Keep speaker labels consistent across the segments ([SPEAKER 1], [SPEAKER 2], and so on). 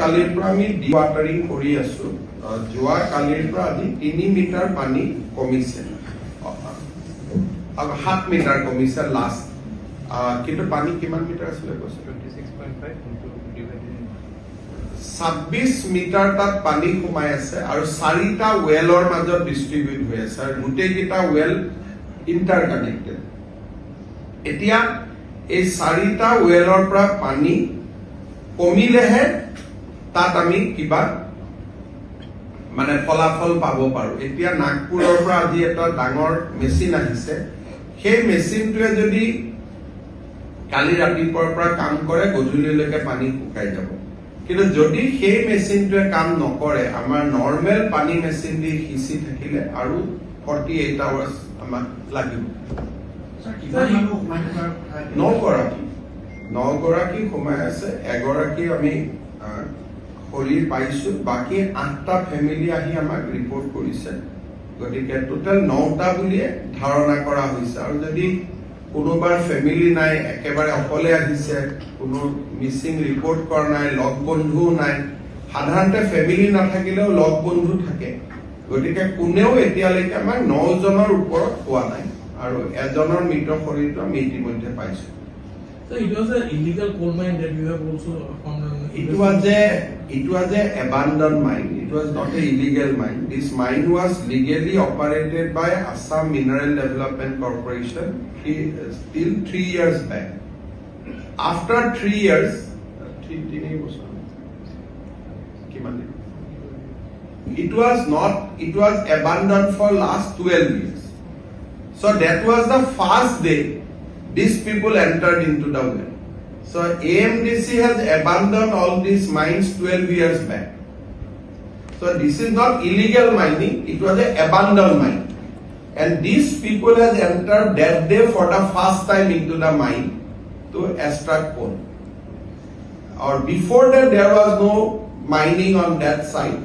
[SPEAKER 1] কালিৰ পৰা আমি ডিৱাটাৰিং কৰি আছো যোৱা কালিৰ পৰা আজি 3 মিটাৰ পানী কমিছে 7 মিটাৰ কমিছে লাষ্ট কিন্তু পানী কিমান মিটাৰ আছিল কৈছে
[SPEAKER 2] 26.5 into divided
[SPEAKER 1] 26 মিটাৰ তাত পানী কমাই আছে আৰু 4টা ওয়েলৰ মাজত ডিস্ট্ৰিবিউট হৈ আছে আৰু গুটেকিটা ওয়েল ইন্টাৰকানেক্টেড এতিয়া এই 4টা ওয়েলৰ পৰা পানী কমিলেহে তাত আমি কিবা মানে ফলাফল পাব পাৰো এতিয়া নাগপুৰৰ পৰা আজি এটা ডাঙৰ মেচিন আহিছে সেই মেচিনটোৱে যদি কালি ৰাতিপুৱাৰ পৰা কাম কৰে গধূলিলৈকে পানী শুকাই যাব কিন্তু যদি সেই মেচিনটোৱে কাম নকৰে আমাৰ নৰমেল পানী মেচিন দি হিচি থাকিলে আৰু 48 আৱাৰ্স আমাক লাগিব নগৰাকী সোমাই আছে এগৰাকী আমি শৰীৰ পাইছো বাকি 8টা ফ্যামিলি আহি আমাক ৰিপৰ্ট কৰিছে গতিকে টোটাল 9টা বুলিয়ে ধাৰণা কৰা হৈছে আৰু যদি কোনোবাৰ ফ্যামিলি নাই একেবাৰে অকলে আহিছে কোনো মিসিং ৰিপৰ্ট কৰা নাই লগ বন্ধু নাই সাধাৰণতে ফ্যামিলি নাথাকিলেও লগ বন্ধু থাকে গতিকে কোনেও এতিয়ালৈকে আমাক 9 জনৰ ওপৰত পোৱা নাই আৰু এজনৰ মৃত শৰীৰটো আমি ইতিমধ্যে পাইছো
[SPEAKER 3] So it was an illegal coal mine that you have also found.
[SPEAKER 1] It was a abandoned mine. It was not a illegal mine. This mine was legally operated by Assam Mineral Development Corporation till 3 years back. After 3 years, it was abandoned for last 12 years. So that was the first day these people entered into the well. So AMDC has abandoned all these mines 12 years back. So this is not illegal mining, it was an abandoned mine. And these people has entered that day for the first time into the mine to extract coal. Or before that there was no mining on that site.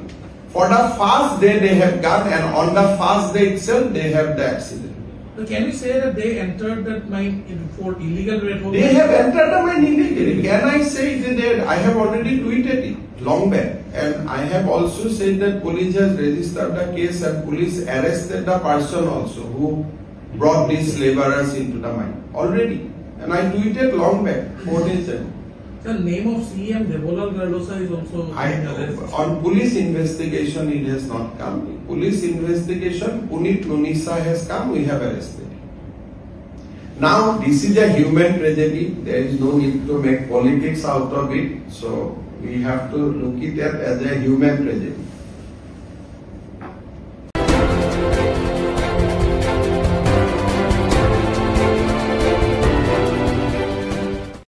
[SPEAKER 1] For the first day they have gone and on the first day itself they have the accident.
[SPEAKER 3] So can you say that they entered that mine for illegal rate?
[SPEAKER 1] They have entered the mine illegally. Can I say that I have already tweeted it long back, and I have also said that police has registered the case and police arrested the person also who brought these laborers into the mine already. And I tweeted long back 4 days ago.
[SPEAKER 3] The name of CM Devolal Garlosa is also
[SPEAKER 1] on police investigation. It has not come. Police investigation. Punit Lunisa has come. We have arrested. Now this is a human tragedy. There is no need to make politics out of it. So we have to look at it as a human tragedy.